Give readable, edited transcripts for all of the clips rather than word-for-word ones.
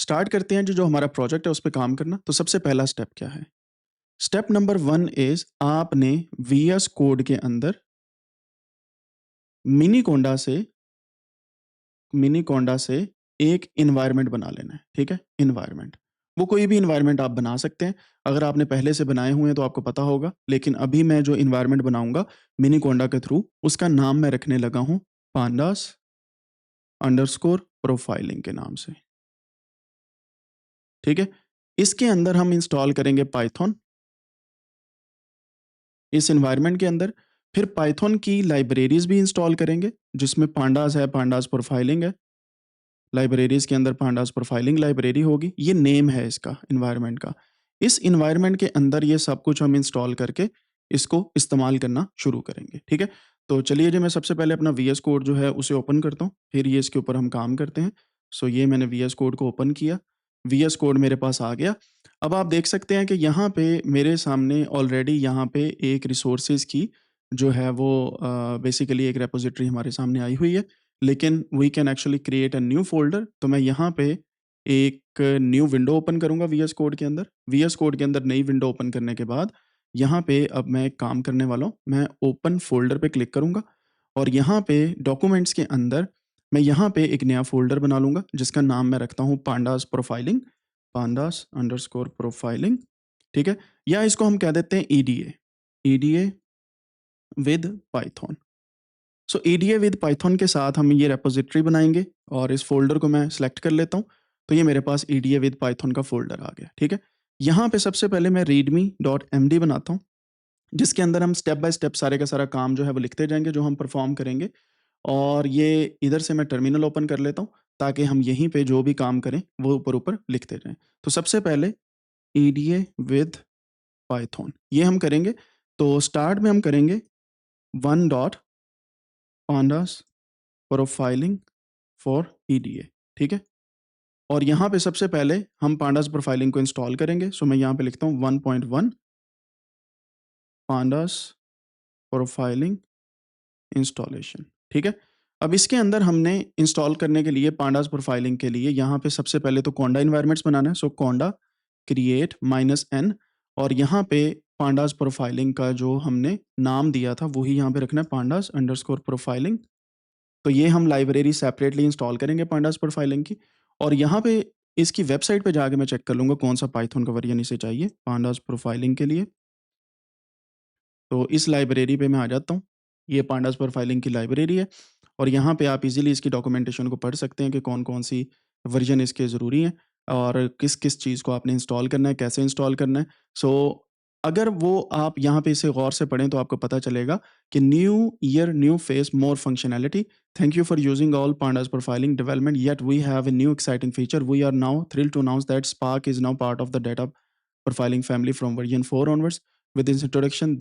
Start करते हैं जो हमारा प्रोजेक्ट है उस पे काम करना। तो सबसे पहला स्टेप क्या है? स्टेप नंबर 1 इज़ आपने वीएस कोड के अंदर मिनीकोंडा से मिनीकोंडा से एक एनवायरनमेंट बना लेना है, ठीक है? एनवायरनमेंट। वो कोई भी एनवायरनमेंट आप बना सकते हैं। अगर आपने पहले से बनाए हुए हैं तो आपको पता होगा, लेकिन अभी मैं जो एनवायरनमेंट बनाऊँगा मिनीकोंडा के थ्रू, उसका नाम मैं रखने लगा हूँ पांडास अंडरस्कोर प्रोफाइलिंग के नाम से, ठीक है? इसके अंदर हम इंस्टॉल करेंगे पाइथन। इस एनवायरनमेंट के अंदर फिर पाइथन की लाइब्रेरीज़ भी इंस्टॉल करेंगे, जिसमें पांडास है, पांडास प्रोफाइलिंग है। लाइब्रेरीज़ के अंदर पांडास प्रोफाइलिंग लाइब्रेरी होगी, ये नेम है इसका एनवायरनमेंट का। इस एनवायरनमेंट के अंदर ये सब कुछ हम इंस्टॉल करके इसको इस्तेमाल करना शुरू करेंगे, ठीक है? तो चलिए जी मैं सबसे पहले अपना वीएस कोड जो है उसे ओपन करता हूँ, फिर ये इसके ऊपर हम काम करते हैं। सो ये मैंने वीएस कोड को ओपन किया, वीएस कोड मेरे पास आ गया। अब आप देख सकते हैं कि यहाँ पे मेरे सामने ऑलरेडी यहाँ पे एक रिसोर्सेज़ की जो है वो बेसिकली एक रिपॉज़िटरी हमारे सामने आई हुई है। लेकिन we can actually create a new folder. तो मैं यहाँ पे एक न्यू विंडो ओपन करूँगा वीएस कोड के अंदर। वीएस कोड के अंदर नई विंडो ओपन करने के बाद यहाँ पे अब मैं एक काम करने वाला हूँ। मैं ओपन फ़ोल्डर पे क्लिक करूँगा और यहाँ पे डॉक्यूमेंट्स के अंदर मैं यहाँ पे एक नया फ़ोल्डर बना लूँगा जिसका नाम मैं रखता हूँ pandas profiling, pandas underscore profiling, ठीक है? या इसको हम कह देते हैं EDA, EDA with Python. So EDA with Python के साथ हम ये रेपॉजिटरी बनाएँगे और इस फ़ोल्डर को मैं सेलेक्ट कर लेता हूँ। तो ये मेरे पास ईडीए विद पाइथन का फ़ोल्डर आ गया, ठीक है? यहाँ पे सबसे पहले मैं रीडमी.एमडी बनाता हूँ, जिसके अंदर हम स्टेप बाय स्टेप सारे का सारा काम जो है वो लिखते जाएँगे, जो हम परफ़ॉर्म करेंगे। और ये इधर से मैं टर्मिनल ओपन कर लेता हूँ, ताकि हम यहीं पे जो भी काम करें, वो ऊपर-ऊपर लिखते जाएँ। तो सबसे पहले ईडीए विद पाइथन ये हम करेंगे। तो स्टार्ट में हम करेंगे 1 dot pandas profiling for EDA, ठीक है? और यहाँ पे सबसे पहले हम पांडास प्रोफाइलिंग को इंस्टॉल करेंगे। सो मैं यहाँ पे लिखता हूँ 1.1 पांडास प्रोफाइलिंग इंस्टॉलेशन, ठीक है? अब इसके अंदर हमने इंस्टॉल करने के लिए पांडास प्रोफाइलिंग के लिए यहाँ पे सबसे पहले तो कोंडा एनवायरनमेंट्स बनाना है। सो कोंडा क्रिएट -n और यहाँ पे पांडास प्रोफाइलिंग का जो हमने नाम दिया था वही यहाँ पे रखना है पांडास अंडरस्कोर प्रोफाइलिंग। तो ये हम लाइब्रेरी सेपरेटली इंस्टॉल करेंगे पांडास प्रोफाइलिंग की। और यहाँ पे इसकी वेबसाइट पे जाके मैं चेक कर लूँगा कौन सा पाइथन का वर्जन इसे चाहिए पांडास प्रोफाइलिंग के लिए। तो इस लाइब्रेरी पे मैं आ जाता हूँ। ये पांडास प्रोफाइलिंग की लाइब्रेरी है और यहाँ पे आप इज़िली इसकी डॉक्यूमेंटेशन को पढ़ सकते हैं कि कौन-कौन सी वर्जन इसके ज़रूरी हैं और किस-किस चीज़ को आपने इंस्टॉल करना है, कैसे इंस्टॉल करना है। सो अगर वो आप यहाँ पे इसे गौर से पढ़ें तो आपको पता चलेगा कि new year, new face, more functionality. Thank you for using all pandas profiling development, yet we have a new exciting feature. We are now thrilled to announce that Spark is now part of the data profiling family from version 4 onwards. With this introduction,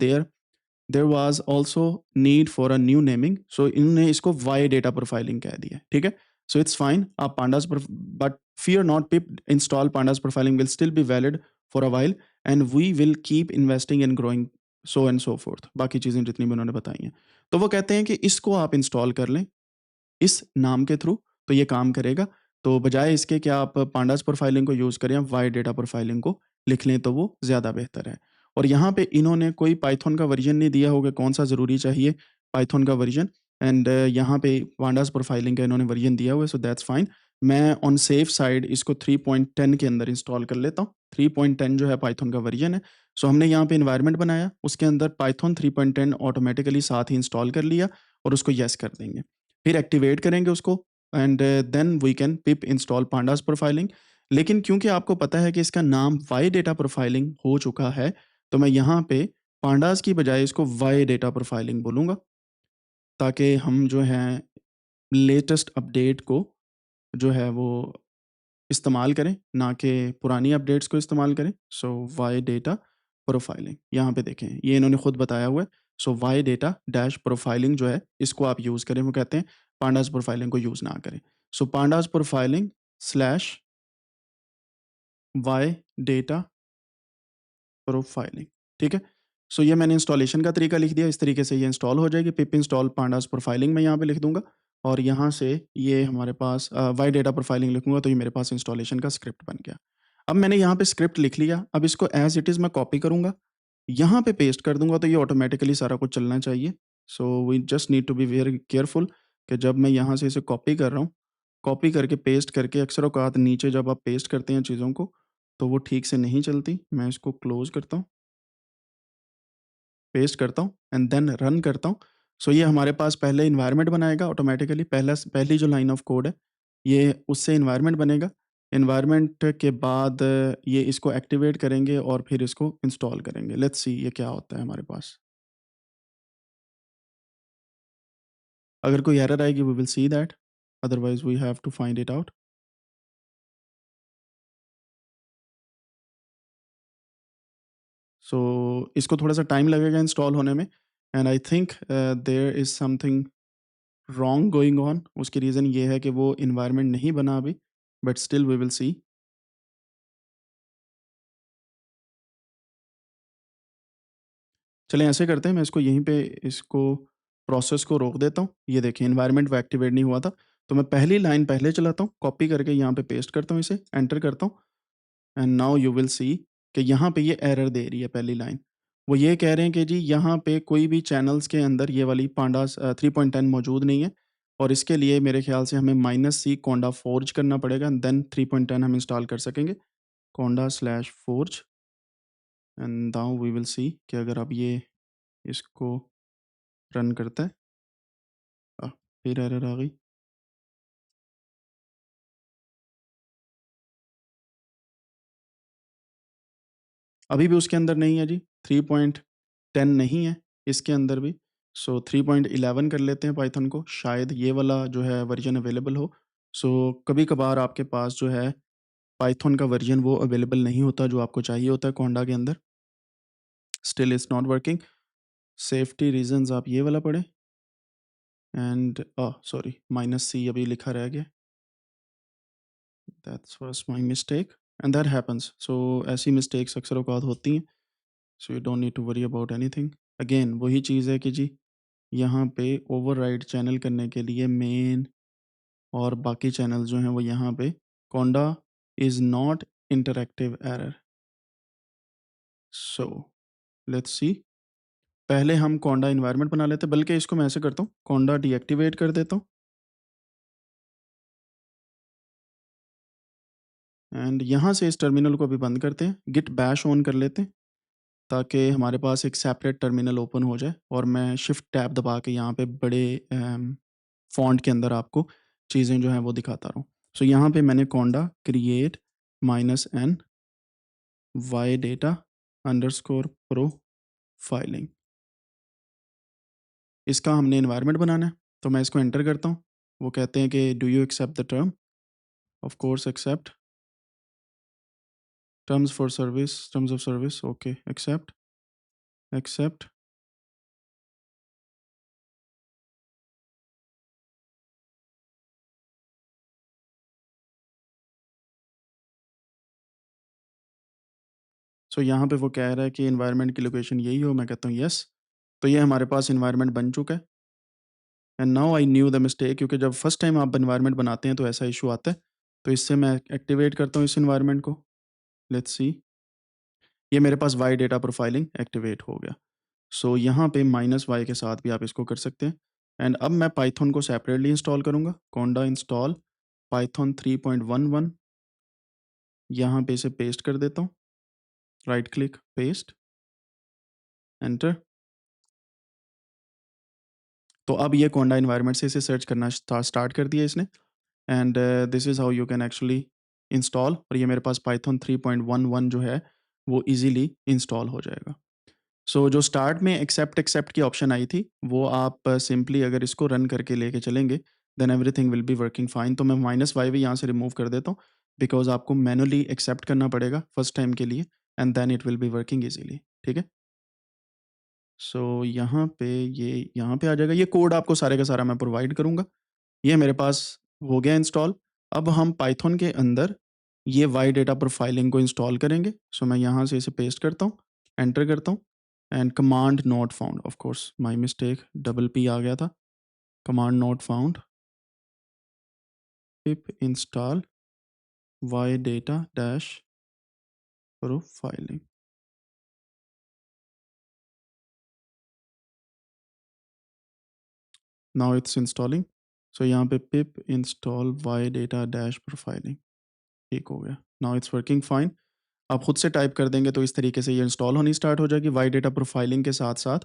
there was also need for a new naming. So इन्होंने इसको Y data profiling कह दिया, ठीक है? So it's fine आप pandas but fear not pip install pandas profiling will still be valid for a while and we will keep investing and growing so and so forth. बाकी चीज़ें जितनी भी उन्होंने बताई हैं। तो वो कहते हैं कि इसको आप इंस्टॉल कर लें इस नाम के थ्रू, तो ये काम करेगा। तो बजाय इसके कि आप पांडास प्रोफाइलिंग को यूज़ करें, आप वाई डेटा प्रोफाइलिंग को लिख लें तो वो ज़्यादा बेहतर है। और यहाँ पे इन्होंने कोई पाइथन का वर्ज़न नहीं दिया होगा कौन-सा ज़रूरी चाहिए पाइथन का वर्ज़न एंड यहाँ पे पांडास प्रोफाइलिंग का इन्होंने वर्ज़न दिया हुआ है, सो दैट्स फाइन। मैं ऑन सेफ साइड इसको 3.10 के अंदर इंस्टॉल कर लेता हूँ। 3.10 जो है पाइथन का वर्ज़न है। सो हमने यहाँ पे एनवायरनमेंट बनाया, उसके अंदर पाइथन 3.10 ऑटोमैटिकली साथ ही इंस्टॉल कर लिया और उसको येस कर देंगे। फिर एक्टिवेट करेंगे उसको and then we can pip install pandas profiling. लेकिन क्योंकि आपको पता है कि इसका नाम वाई डेटा प्रोफाइलिंग हो चुका है, तो मैं यहाँ पे पांडास की बजाय इसको वाई डेटा प्रोफाइलिंग बोलूँगा, ताकि हम जो है लेटेस्ट अपडेट को जो है वो इस्तेमाल करें, ना कि पुरानी अपडेट्स को इस्तेमाल करें। सो वाई डेटा प्रोफाइलिंग यहाँ पे देखें, ये इन्होंने खुद बताया हुआ है। सो वाई डेटा डैश प्रोफाइलिंग जो है इसको आप यूज़ करें, वो कहते हैं पांडास प्रोफाइलिंग को यूज़ ना करें। So pandas profiling slash Y data profiling, ठीक है? सो ये मैंने इंस्टॉलेशन का तरीका लिख दिया, इस तरीके से ये इंस्टॉल हो जाएगी। पिप इंस्टॉल पांडास प्रोफाइलिंग मैं यहाँ पे लिख दूँगा और यहाँ से ये हमारे पास वाई डेटा प्रोफाइलिंग लिखूँगा तो ये मेरे पास इंस्टॉलेशन का स्क्रिप्ट बन गया। अब मैंने यहाँ पे स्क्रिप्ट लिख लिया, अब इसको एज़ इट इज़ मैं कॉपी करूँगा, यहाँ पे पेस्ट कर दूँगा तो ये ऑटोमैटिकली सारा कुछ चलना चाहिए। So we just need to be very careful कि जब मैं यहाँ से इसे कॉपी कर रहा हूँ, कॉपी करके पेस्ट करके अक्सर औक़ात नीचे जब आप पेस्ट करते हैं चीज़ों को, तो वो ठीक से नहीं चलती। मैं इसको क्लोज़ करता हूँ, पेस्ट करता हूँ एंड देन रन करता हूँ। सो ये हमारे पास पहले एनवायरनमेंट बनाएगा ऑटोमैटिकली, पहली जो लाइन ऑफ कोड है, ये उससे एनवायरनमेंट बनेगा। एनवायरनमेंट के बाद ये इसको एक्टिवेट करेंगे और फिर इसको इंस्टॉल करेंगे। लेट्स सी ये क्या होता है हमारे पास। अगर कोई एरर आएगी we will see that, otherwise we have to find it out. So इसको थोड़ा-सा टाइम लगेगा इंस्टॉल होने में and I think there is something wrong going on. उसकी रीज़न ये है कि वो एनवायरनमेंट नहीं बना अभी, but still we will see. चलें ऐसे करते हैं, मैं इसको यहीं पे इसको प्रोसेस को रोक देता हूँ। ये देखिए एनवायरनमेंट वो एक्टिवेट नहीं हुआ था, तो मैं पहली लाइन पहले चलाता हूँ, कॉपी करके यहाँ पे पेस्ट करता हूँ इसे, एंटर करता हूँ and now you will see कि यहाँ पे ये एरर दे रही है पहली लाइन। वो ये कह रहे हैं कि जी यहाँ पे कोई भी चैनल्स के अंदर ये वाली पांडास 3.10 मौजूद नहीं है और इसके लिए मेरे ख्याल से हमें -c कोंडा फोर्ज करना पड़ेगा एंड देन 3.10 हम इंस्टॉल कर सकेंगे। Conda forge and now we will see कि अगर अब ये इसको रन करता है। फिर एरर आ गई। अभी भी उसके अंदर नहीं है जी, 3.10 नहीं है इसके अंदर भी। सो 3.11 कर लेते हैं पाइथन को, शायद ये वाला जो है वर्ज़न अवेलेबल हो। सो कभी-कभार आपके पास जो है पाइथन का वर्ज़न वो अवेलेबल नहीं होता जो आपको चाहिए होता है कोंडा के अंदर। Still it's not working. Safety reasons आप ये वाला पढ़ें एंड सॉरी -c अभी लिखा रह गया। That's was my mistake and that happens. So ऐसी मिस्टेक्स अक्सर औक़ात होती हैं। So you don't need to worry about anything. Again वही चीज़ है कि जी यहाँ पे ओवरराइड चैनल करने के लिए मेन और बाकी चैनल जो हैं वो यहाँ पे conda is not interactive error. So let's see. पहले हम कोंडा एनवायरनमेंट बना लेते हैं, बल्कि इसको मैं ऐसे करता हूँ, कोंडा डीएक्टिवेट कर देता हूँ एंड यहाँ से इस टर्मिनल को अभी बंद करते हैं, गिट बैश ऑन कर लेते हैं ताकि हमारे पास एक सेपरेट टर्मिनल ओपन हो जाए और मैं शिफ्ट टैब दबा के यहाँ पे बड़े फ़ॉन्ट के अंदर आपको चीज़ें जो हैं वो दिखाता रहूँ। सो यहाँ पे मैंने conda create -n Y data underscore profiling, इसका हमने एनवायरनमेंट बनाना है, तो मैं इसको एंटर करता हूँ। वो कहते हैं कि do you accept the term? Of course accept. Terms of service okay accept, accept. So यहाँ पे वो कह रहा है कि एनवायरनमेंट की लोकेशन यही हो, मैं कहता हूँ येस। तो ये हमारे पास एनवायरनमेंट बन चुका है and now I knew the mistake, क्योंकि जब फर्स्ट टाइम आप एनवायरनमेंट बनाते हैं तो ऐसा इशू आता है। तो इससे मैं एक्टिवेट करता हूँ इस एनवायरनमेंट को। Let's see. ये मेरे पास वाई डेटा प्रोफाइलिंग एक्टिवेट हो गया। सो यहाँ पे -y के साथ भी आप इसको कर सकते हैं एंड अब मैं पाइथन को सेपरेटली इंस्टॉल करूँगा। कोंडा इंस्टॉल पाइथन 3.11, यहाँ पे इसे पेस्ट कर देता हूँ। Right click paste, enter. तो अब ये कोंडा एनवायरनमेंट से इसे सर्च करना स्टार्ट कर दिया इसने and this is how you can actually install, और ये मेरे पास पाइथन 3.11 जो है वो ईज़िली इंस्टॉल हो जाएगा। सो जो स्टार्ट में एक्सेप्ट एक्सेप्ट की ऑप्शन आई थी, वो आप सिंपली अगर इसको रन करके लेके चलेंगे, then everything will be working fine. तो मैं -y भी यहाँ से रिमूव कर देता हूँ, बिकॉज़ आपको मैनुअली एक्सेप्ट करना पड़ेगा फर्स्ट टाइम के लिए and then it will be working easily, ठीक है? सो यहाँ पे ये यहाँ पे आ जाएगा, ये कोड आपको सारे का सारा मैं प्रोवाइड करूँगा। ये मेरे पास हो गया इंस्टॉल। अब हम पाइथन के अंदर ये वाई डेटा प्रोफाइलिंग को इंस्टॉल करेंगे। सो मैं यहाँ से इसे पेस्ट करता हूँ, एंटर करता हूँ and command not found, of course my mistake, double P आ गया था। Command not found pip install y data dash profiling. Now it's installing. So यहाँ पे pip install y data dash profiling ठीक हो गया. Now it's working fine. आप खुद से टाइप कर देंगे तो इस तरीके से ये इंस्टॉल होनी स्टार्ट हो जाएगी. वाई डेटा प्रोफाइलिंग के साथ साथ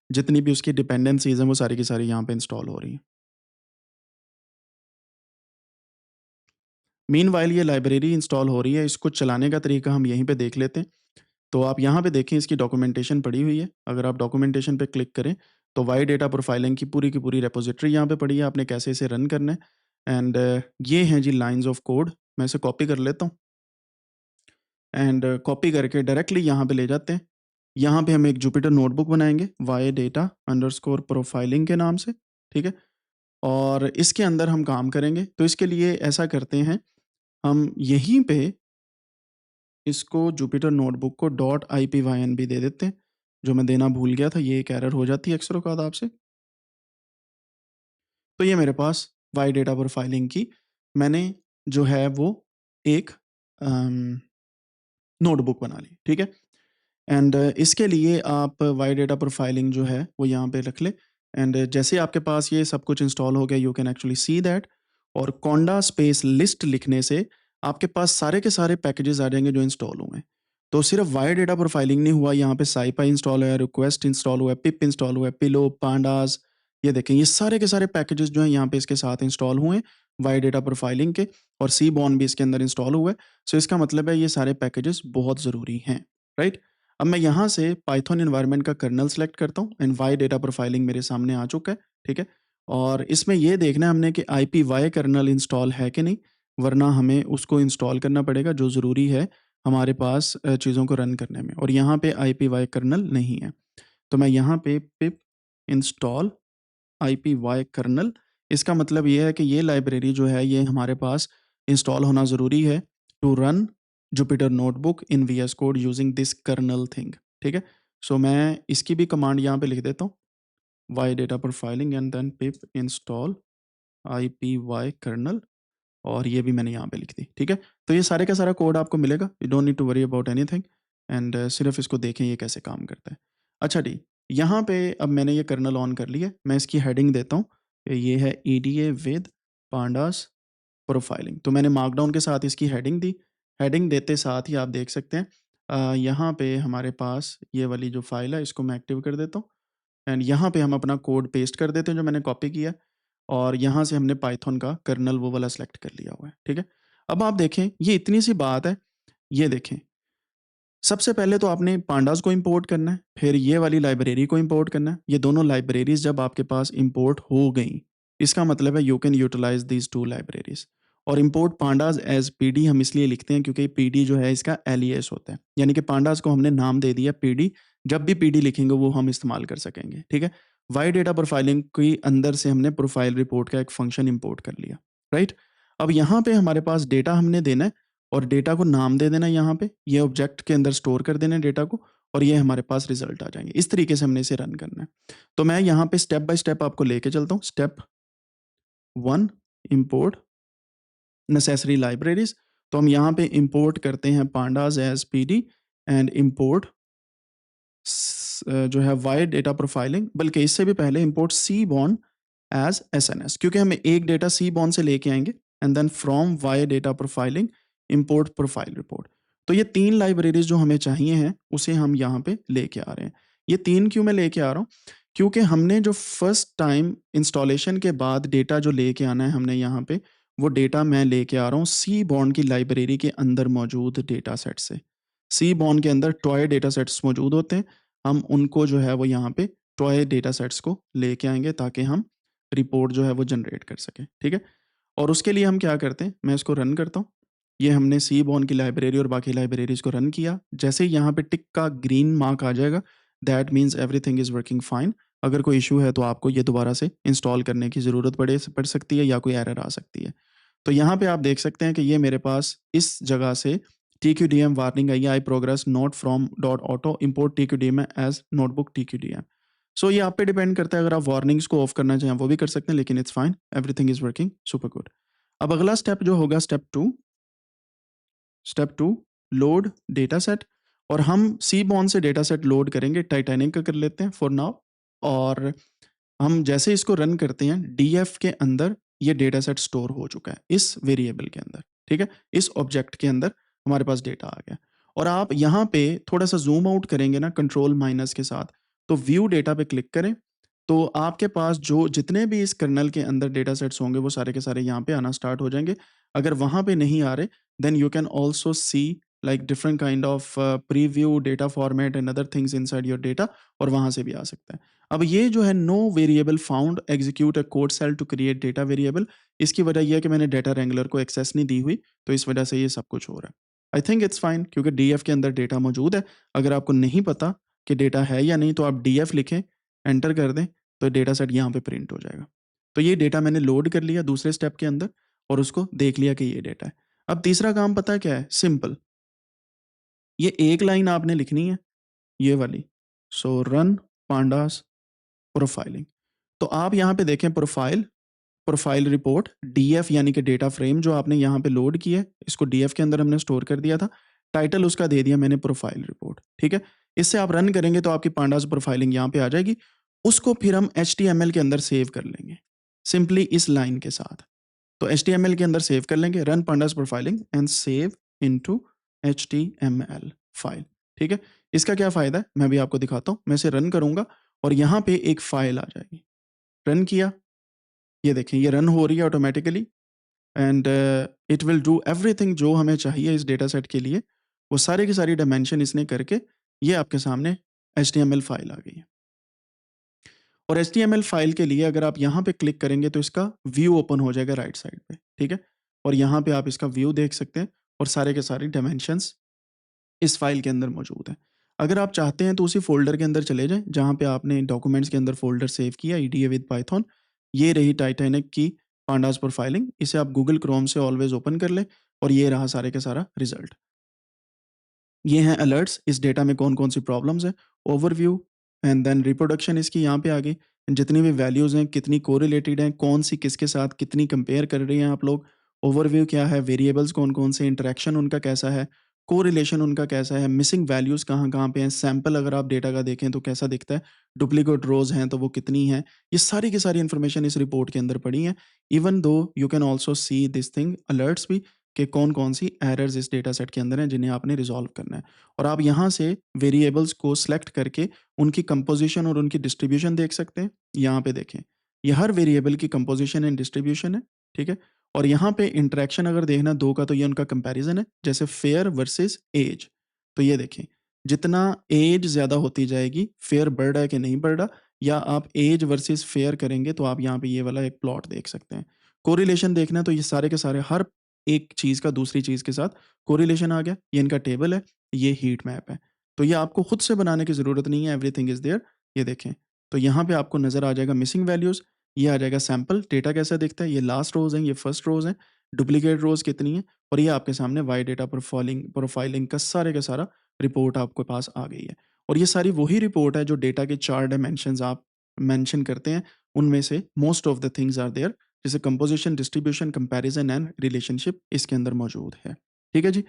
जितनी भी उसकी डिपेंडेंसीज हैं वो सारी की सारी यहाँ पे इंस्टॉल हो रही हैं. मीनवाइल ये लाइब्रेरी इंस्टॉल हो रही है. इसको चलाने का तरीका हम यहीं पे देख लेते हैं. तो आप यहाँ पे देखें इसकी डॉक्यूमेंटेशन पड़ी हुई है. अगर आप डॉक्यूमेंटेशन पे क्लिक करें तो वाई डेटा प्रोफाइलिंग की पूरी रेपोजिटरी यहाँ पे पड़ी है. आपने कैसे इसे रन करना है. एंड ये हैं जी लाइंस ऑफ कोड. मैं इसे कॉपी कर लेता हूँ एंड कॉपी करके डायरेक्टली यहाँ पे ले जाते हैं. यहाँ पे हम एक जुपिटर नोटबुक बनाएंगे वाई डेटा अंडरस्कोर प्रोफाइलिंग के नाम से. ठीक है. और इसके अंदर हम काम करेंगे. तो इसके लिए ऐसा करते हैं हम यहीं पे इसको जुपिटर नोटबुक को .ipynb दे देते हैं. जो मैं देना भूल गया था. ये एक एरर हो जाती है अक्सर औकात आपसे. तो ये मेरे पास वाई डेटा प्रोफाइलिंग की मैंने जो है वो एक नोटबुक बना ली. ठीक है. एंड इसके लिए आप वाई डेटा प्रोफाइलिंग जो है वो यहाँ पे रख लें. एंड जैसे आपके पास ये सब कुछ इंस्टॉल हो गया you can actually see that. और कॉन्डा स्पेस लिस्ट लिखने से आपके पास सारे के सारे पैकेजेस आ जाएंगे जो इंस्टॉल हुए हैं. तो सिर्फ वाई डेटा प्रोफाइलिंग नहीं हुआ. यहाँ पे साइपाई इंस्टॉल हुआ है, रिक्वेस्ट इंस्टॉल हुआ है, पिप इंस्टॉल हुआ है, पिलो, पांडास. ये देखें ये सारे के सारे पैकेजेस जो हैं यहाँ पे इसके साथ इंस्टॉल हुए हैं वाई डेटा प्रोफाइलिंग के. और सी बॉन भी इसके अंदर इंस्टॉल हुआ है. सो इसका मतलब है ये सारे पैकेजेस बहुत ज़रूरी हैं. राइट. अब मैं यहाँ से पाइथन एनवायरनमेंट का कर्नल सेलेक्ट करता हूँ एंड वाई डेटा प्रोफाइलिंग मेरे सामने आ चुका है. ठीक है. और इसमें ये देखना है हमने कि IPY कर्नल इंस्टॉल है कि नहीं. वरना हमें उसको इंस्टॉल करना पड़ेगा जो ज़रूरी है हमारे पास चीज़ों को रन करने में. और यहाँ पे IPY कर्नल नहीं है. तो मैं यहाँ पे पिप इंस्टॉल IPY कर्नल. इसका मतलब ये है कि ये लाइब्रेरी जो है ये हमारे पास इंस्टॉल होना ज़रूरी है to run Jupyter notebook in VS code using this kernel thing. ठीक है. सो मैं इसकी भी कमांड यहाँ पे लिख देता हूँ Y data profiling and then pip install IPY kernel. और ये भी मैंने यहाँ पे लिख दी. ठीक है. तो ये सारे का सारा कोड आपको मिलेगा. You don't need to worry about anything. And सिर्फ इसको देखें ये कैसे काम करता है. अच्छा डी. यहाँ पे अब मैंने ये कर्नल ऑन कर लिया. मैं इसकी हेडिंग देता हूँ. ये है EDA विद पांडास प्रोफाइलिंग. तो मैंने मार्कडाउन के साथ इसकी हेडिंग दी. हेडिंग देते साथ ही आप देख सकते हैं यहाँ पे हमारे पास ये वाली जो फाइल है इसको मैं एक्टिव कर देता हूँ. एंड यहाँ पे हम अपना कोड पेस्ट कर देते हैं जो मैंने कॉपी किया. और यहाँ से हमने पाइथन का कर्नल वो वाला सेलेक्ट कर लिया हुआ है. ठीक है. अब आप देखें ये इतनी सी बात है. ये देखें सबसे पहले तो आपने पांडास को इंपोर्ट करना है. फिर ये वाली लाइब्रेरी को इंपोर्ट करना है. ये दोनों लाइब्रेरीज जब आपके पास इंपोर्ट हो गई इसका मतलब है you can utilize these two libraries. और इंपोर्ट पांडास एज PD हम इसलिए लिखते हैं क्योंकि PD जो है इसका एलियास होता है. यानी कि पांडास को हमने नाम दे दिया PD. जब भी PD लिखेंगे वो हम इस्तेमाल कर सकेंगे. ठीक है. वाई डेटा प्रोफाइलिंग के अंदर से हमने प्रोफाइल रिपोर्ट का एक फंक्शन इंपोर्ट कर लिया. राइट. अब यहाँ पे हमारे पास डेटा हमने देना है और डेटा को नाम दे देना यहाँ पे. ये ऑब्जेक्ट के अंदर स्टोर कर देना डेटा को और ये हमारे पास रिजल्ट आ जाएंगे. इस तरीके से हमने इसे रन करना है. तो मैं यहाँ पे स्टेप बाय स्टेप आपको लेके चलता हूँ. Step 1 import necessary libraries. तो हम यहाँ पे इंपोर्ट करते हैं pandas as PD and import जो है वाई डेटा प्रोफाइलिंग. बल्कि इससे भी पहले इंपोर्ट सी बॉन एज SNS क्योंकि हम एक डेटा सी बॉन से लेके आएंगे. And then from Y data profiling import profile report. तो ये 3 लाइब्रेरीज जो हमें चाहिए हैं उसे हम यहाँ पे लेके आ रहे हैं. ये 3 क्यों मैं लेके आ रहा हूँ क्योंकि हमने जो फर्स्ट टाइम इंस्टॉलेशन के बाद डेटा जो लेके आना है हमने यहाँ पे वो डेटा मैं लेके आ रहा हूँ सी बॉन की लाइब्रेरी के अंदर मौजूद डेटा सेट से. सी बॉन के अंदर टॉय डेटा सेट्स मौजूद होते हैं. हम उनको जो है वो यहाँ पे टॉय डेटा सेट्स को लेके आएंगे ताकि हम रिपोर्ट जो है वो जनरेट कर सकें. ठीक है. और उसके लिए हम क्या करते हैं मैं इसको रन करता हूँ. ये हमने सी बॉन की लाइब्रेरी और बाकी लाइब्रेरीज को रन किया. जैसे ही यहाँ पे टिक का ग्रीन मार्क आ जाएगा that means everything is working fine. अगर कोई इशू है तो आपको ये दोबारा से इंस्टॉल करने की ज़रूरत पड़ सकती है या कोई एरर आ सकती है. तो यहाँ पे आप देख सकते हैं कि ये मेरे पास इस जगह से TQDM वार्निंग आई है. I progress not from dot auto import TQDM as notebook TQDM. So ये आप पे डिपेंड करता है. अगर आप वार्निंग्स को ऑफ करना चाहें वो भी कर सकते हैं लेकिन it's fine. Everything is working super good. अब अगला स्टेप जो होगा स्टेप 2 लोड डेटा सेट, और हम सीबॉर्न से डेटा सेट लोड करेंगे। टाइटैनिक का कर लेते हैं फॉर नाउ, और हम जैसे इसको रन करते हैं डीएफ के अंदर ये डेटा सेट स्टोर हो चुका है इस वेरिएबल के अंदर, ठीक है, इस ऑब्जेक्ट के अंदर हमारे पास डेटा आ गया। और आप यहाँ पे थोड़ा सा जूम आउट करेंगे ना कंट्रोल माइनस के साथ, तो व्यू डेटा पे क्लिक करें, तो आपके पास जो जितने भी इस कर्नल के अंदर डेटा सेट्स होंगे वो सारे के सारे यहाँ पे आना स्टार्ट हो जाएंगे। अगर वहाँ पे नहीं आ रहे, then you can also see like different kind of preview data format and other things inside your data, और वहाँ से भी आ सकता है। अब ये जो है no variable found execute a code cell to create data variable, इसकी वजह यह है कि मैंने डेटा रेंगुलर को एक्सेस नहीं दी हुई, तो इस वजह से ये सब कुछ हो रहा है। आई थिंक इट्स फाइन, क्योंकि डीएफ के अंदर डेटा मौजूद है। अगर आपको नहीं पता कि डेटा है या नहीं, तो आप डीएफ लिखें, एंटर कर दें, तो डेटा सेट यहाँ पे प्रिंट हो जाएगा। तो ये डेटा मैंने लोड कर लिया दूसरे स्टेप के अंदर, और उसको देख लिया कि ये डेटा है। अब तीसरा काम पता है क्या है? सिंपल, ये एक लाइन आपने लिखनी है, ये वाली, सो रन पांडास प्रोफाइलिंग। तो आप यहाँ पे देखें प्रोफाइल रिपोर्ट डीएफ यानी कि डेटा फ्रेम जो आपने यहाँ पे लोड किया है, इसको डीएफ के अंदर हमने स्टोर कर दिया था। टाइटल उसका दे दिया मैंने प्रोफाइल रिपोर्ट, ठीक है। इससे आप रन करेंगे तो आपकी पांडास प्रोफाइलिंग यहाँ पे आ जाएगी। उसको फिर हम HTML के अंदर सेव कर लेंगे, सिंपली इस लाइन के साथ। तो HTML के अंदर सेव कर लेंगे, run pandas profiling and save into HTML file, ठीक है। इसका क्या फ़ायदा है मैं भी आपको दिखाता हूँ। मैं इसे रन करूँगा और यहाँ पे एक फ़ाइल आ जाएगी। रन किया, ये देखें ये रन हो रही है automatically, and it will do everything जो हमें चाहिए इस डेटा सेट के लिए। वो सारी की सारी डायमेंशन इसने करके ये आपके सामने HTML फाइल आ गई है। और HTML फाइल के लिए अगर आप यहाँ पे क्लिक करेंगे तो इसका व्यू ओपन हो जाएगा राइट साइड पे, ठीक है। और यहाँ पे आप इसका व्यू देख सकते हैं, और सारे के सारे डायमेंशंस इस फाइल के अंदर मौजूद है। अगर आप चाहते हैं तो उसी फ़ोल्डर के अंदर चले जाएँ, जहाँ पे आपने डॉक्यूमेंट्स के अंदर फ़ोल्डर सेव किया ईडीए विद पाइथन। ये रही टाइटैनिक की पांडास प्रोफाइलिंग। इसे आप गूगल क्रोम से ऑलवेज़ ओपन कर लें, और ये रहा सारे का सारा रिज़ल्ट। ये हैं अलर्ट्स, इस डेटा में कौन-कौन सी प्रॉब्लम्स हैं, ओवरव्यू एंड देन रिप्रोडक्शन इसकी यहाँ पे आ गई। जितनी भी वैल्यूज़ हैं, कितनी कोरिलेटेड हैं, कौन-सी किसके साथ कितनी कंपेयर कर रही हैं आप लोग। ओवरव्यू क्या है, वेरिएबल्स कौन-कौन से, इंटरैक्शन उनका कैसा है, कोरिलेशन उनका कैसा है, मिसिंग वैल्यूज़ कहाँ-कहाँ पे हैं, सैंपल अगर आप डेटा का देखें तो कैसा दिखता है, डुप्लीकेट रोज़ हैं तो वो कितनी हैं। ये सारी की सारी इन्फॉर्मेशन इस रिपोर्ट के अंदर पड़ी है। Even though you can also see this thing alerts भी, कि कौन-कौन सी एरर्स इस डेटा सेट के अंदर हैं जिन्हें आपने रिज़ॉल्व करना है। और आप यहाँ से वेरिएबल्स को सेलेक्ट करके उनकी कंपोज़िशन और उनकी डिस्ट्रीब्यूशन देख सकते हैं। यहाँ पे देखें, ये हर वेरिएबल की कंपोज़िशन एंड डिस्ट्रीब्यूशन है, ठीक है? और यहाँ पे इंटरैक्शन अगर देखना 2 का, तो ये उनका कंपैरिज़न है, जैसे फेयर वर्सेस ऐज। तो ये देखें, जितना ऐज ज़्यादा होती जाएगी, फेयर बढ़ रहा है कि नहीं बढ़ रहा, या आप ऐज वर्सेस फेयर करेंगे तो आप यहाँ पे ये वाला एक प्लॉट देख सकते हैं। कोरिलेशन देखना है तो ये सारे के सारे हर एक चीज़ का दूसरी चीज़ के साथ कोरिलेशन आ गया, ये इनका टेबल है, ये हीट मैप है। तो ये आपको खुद से बनाने की ज़रूरत नहीं है, एवरीथिंग इज़ देयर। ये देखें, तो यहाँ पे आपको नज़र आ जाएगा मिसिंग वैल्यूज़, ये आ जाएगा सैंपल डेटा कैसा दिखता है, ये लास्ट रोज़ हैं, ये फर्स्ट रोज़ हैं, डुप्लीकेट रोज़ कितनी हैं, और ये आपके सामने वाई डेटा प्रोफाइलिंग का सारे का सारा रिपोर्ट आपके पास आ गई है। और ये सारी वही रिपोर्ट है जो डेटा के 4 डायमेंशंस आप मेंशन करते हैं, उनमें से most of the things are there, जैसे composition, distribution, comparison and relationship इसके अंदर मौजूद है। ठीक है जी?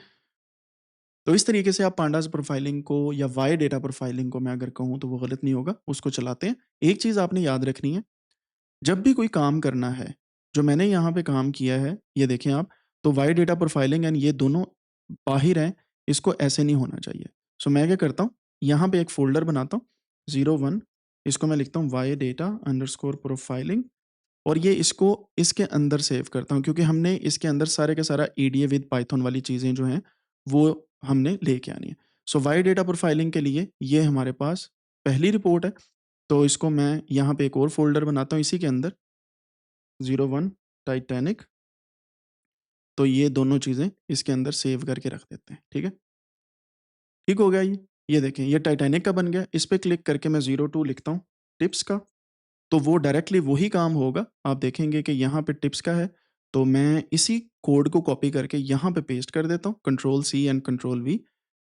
तो इस तरीके से आप पांडास प्रोफाइलिंग को, या वाई डेटा प्रोफाइलिंग को मैं अगर कहूँ तो वो गलत नहीं होगा, उसको चलाते हैं। एक चीज़ आपने याद रखनी है, जब भी कोई काम करना है, जो मैंने यहाँ पे काम किया है, ये देखें आप, तो वाई डेटा प्रोफाइलिंग एंड ये दोनों बाहिर हैं, इसको ऐसे नहीं होना चाहिए। सो मैं क्या करता हूँ, यहाँ पे एक फ़ोल्डर बनाता हूँ, 01, इसको मैं लिखता हूँ वाई डेटा अंडरस्कोर प्रोफाइलिंग, और ये इसको इसके अंदर सेव करता हूँ, क्योंकि हमने इसके अंदर सारे का सारा ईडीए विद पाइथन वाली चीज़ें जो हैं, वो हमने लेके आनी है। सो वाई डेटा प्रोफाइलिंग के लिए ये हमारे पास पहली रिपोर्ट है, तो इसको मैं यहाँ पे एक और फ़ोल्डर बनाता हूँ इसी के अंदर, 01 टाइटैनिक, तो ये दोनों चीज़ें इसके अंदर सेव करके रख देते हैं, ठीक है? ठीक हो गया ये? ये देखें, ये टाइटैनिक का बन गया, इस पे क्लिक करके मैं 02 लिखता हूँ टिप्स का, तो वो डायरेक्टली वही काम होगा। आप देखेंगे कि यहाँ पे टिप्स का है, तो मैं इसी कोड को कॉपी करके यहाँ पे पेस्ट कर देता हूँ, control C and control V.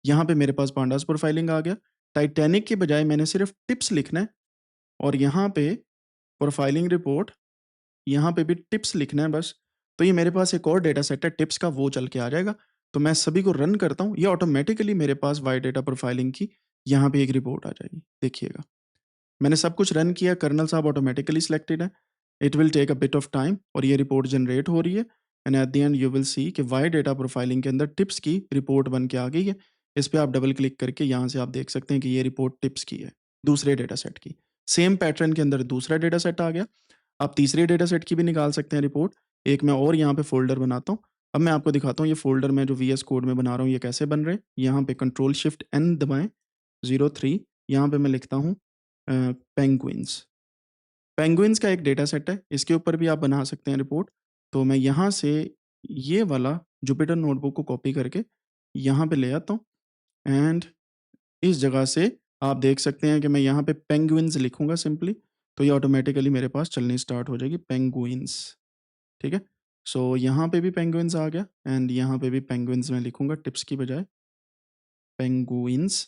यहाँ पे मेरे पास पांडास प्रोफाइलिंग आ गया। टाइटैनिक के बजाय मैंने सिर्फ टिप्स लिखना है, और यहाँ पे प्रोफाइलिंग रिपोर्ट, यहाँ पे भी टिप्स लिखना है बस। तो ये मेरे पास एक और डेटा सेट है टिप्स का, वो चल के आ जाएगा। तो मैं सभी को रन करता हूँ, ये ऑटोमेटिकली मेरे पास वाई डेटा प्रोफाइलिंग की यहाँ पे एक रिपोर्ट आ जाएगी। देखिएगा, मैंने सब कुछ रन किया, कर्नल साहब ऑटोमेटिकली सिलेक्टेड है। It will take a bit of time और ये रिपोर्ट जनरेट हो रही है and at the end you will see कि वाई डेटा प्रोफाइलिंग के अंदर टिप्स की रिपोर्ट बन के आ गई है। इस पे आप डबल क्लिक करके यहाँ से आप देख सकते हैं कि ये रिपोर्ट टिप्स की है, दूसरे डेटा सेट की। सेम पैटर्न के अंदर दूसरा डेटा सेट आ गया। आप तीसरे डेटा सेट की भी निकाल सकते हैं रिपोर्ट। एक मैं और यहाँ पे फ़ोल्डर बनाता हूँ। अब मैं आपको दिखाता हूँ ये फ़ोल्डर मैं जो वीएस कोड में बना रहा हूँ ये कैसे बन रहे हैं। यहाँ पे कंट्रोल शिफ्ट एन दबाएँ, 03 यहाँ पे मैं लिखता हूँ पेंगुइन्स। पेंगुइन्स का एक डेटा सेट है, इसके ऊपर भी आप बना सकते हैं रिपोर्ट। तो मैं यहाँ से ये वाला जुपिटर नोटबुक को कॉपी करके यहाँ पे ले आता हूँ एंड इस जगह से आप देख सकते हैं कि मैं यहाँ पे पेंगुइन्स लिखूँगा सिंपली, तो ये ऑटोमेटिकली मेरे पास चलनी स्टार्ट हो जाएगी पेंगुइन्स, ठीक है? सो यहाँ पे भी पेंगुइन्स आ गया एंड यहाँ पे भी पेंगुइन्स मैं लिखूँगा टिप्स की बजाय, पेंगुइन्स।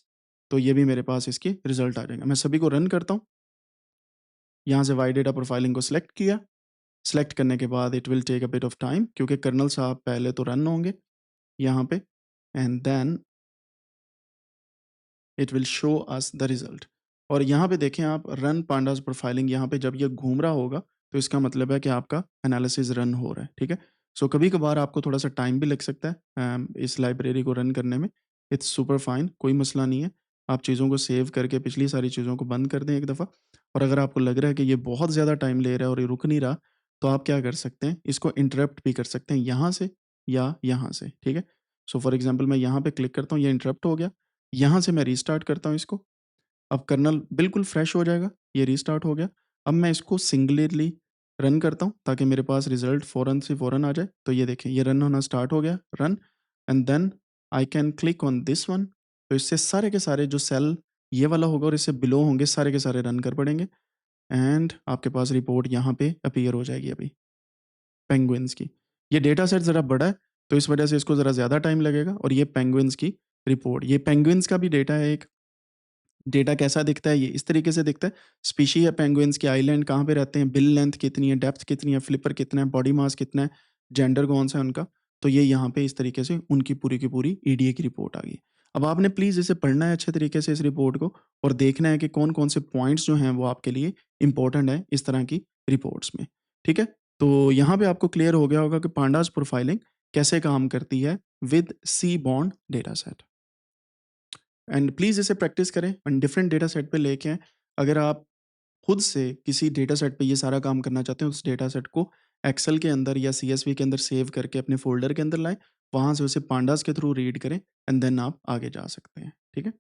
तो ये भी मेरे पास इसके रिज़ल्ट आ जाएगा। मैं सभी को रन करता हूँ, यहाँ से वाई डेटा प्रोफाइलिंग को सिलेक्ट किया। सिलेक्ट करने के बाद it will take a bit of time क्योंकि कर्नल साहब पहले तो रन होंगे यहाँ पे and then it will show us the result. और यहाँ पे देखें आप रन पांडास प्रोफाइलिंग, यहाँ पे जब ये घूम रहा होगा तो इसका मतलब है कि आपका एनालिसिस रन हो रहा है, ठीक है? सो कभी कभार आपको थोड़ा सा टाइम भी लग सकता है इस लाइब्रेरी को रन करने में। इट्स सुपर फाइन, कोई मसला नहीं है। आप चीज़ों को सेव करके पिछली सारी चीज़ों को बंद कर दें एक दफ़ा। और अगर आपको लग रहा है कि ये बहुत ज़्यादा टाइम ले रहा है और ये रुक नहीं रहा, तो आप क्या कर सकते हैं, इसको इंटरप्ट भी कर सकते हैं यहाँ से या यहाँ से, ठीक है? सो फॉर एग्जाम्पल मैं यहाँ पे क्लिक करता हूँ, ये इंटरप्ट हो गया। यहाँ से मैं रीस्टार्ट करता हूँ इसको। अब कर्नल बिल्कुल फ्रेश हो जाएगा, ये रीस्टार्ट हो गया। अब मैं इसको सिंगुलरली रन करता हूँ ताकि मेरे पास रिज़ल्ट फ़ौरन से फ़ौरन आ जाए। तो ये देखें ये रन होना स्टार्ट हो गया, run and then I can click on this one. तो इससे सारे के सारे जो सेल ये वाला होगा और इससे बिलो होंगे सारे के सारे रन कर पड़ेंगे एंड आपके पास रिपोर्ट यहाँ पे अपीयर हो जाएगी अभी पेंगुइन्स की। ये डेटा सेट ज़रा बड़ा है तो इस वजह से इसको ज़रा ज़्यादा टाइम लगेगा और ये पेंगुइन्स की रिपोर्ट, ये पेंगुइन्स का भी डेटा है एक। डेटा कैसा दिखता है, ये इस तरीके से दिखता है। स्पीशी है पेंगुइन्स की, आइलैंड कहाँ पे रहते हैं, बिल लेंथ कितनी है, डेप्थ कितनी है, फ्लिपर कितना है, बॉडी मास कितना है, जेंडर कौन-सा है उनका। तो ये यहाँ पे इस तरीके से उनकी पूरी की पूरी ईडीए की रिपोर्ट आ गई। अब आपने प्लीज़ इसे पढ़ना है अच्छे तरीके से इस रिपोर्ट को और देखना है कि कौन-कौन से पॉइंट्स जो हैं वो आपके लिए इम्पोर्टेंट हैं इस तरह की रिपोर्ट्स में, ठीक है? तो यहाँ पे आपको क्लियर हो गया होगा कि पांडास प्रोफाइलिंग कैसे काम करती है with seaborn data set. And please इसे प्रैक्टिस करें एंड डिफरेंट डेटा सेट पे लेके आएँ। अगर आप खुद से किसी डेटा सेट पे ये सारा काम करना चाहते हैं, उस डेटा सेट को एक्सेल के अंदर या सीएसवी के अंदर सेव करके अपने फ़ोल्डर के अंदर लाएँ, वहाँ से उसे पांडास के थ्रू रीड करें एंड देन आप आगे जा सकते हैं। ठीक है?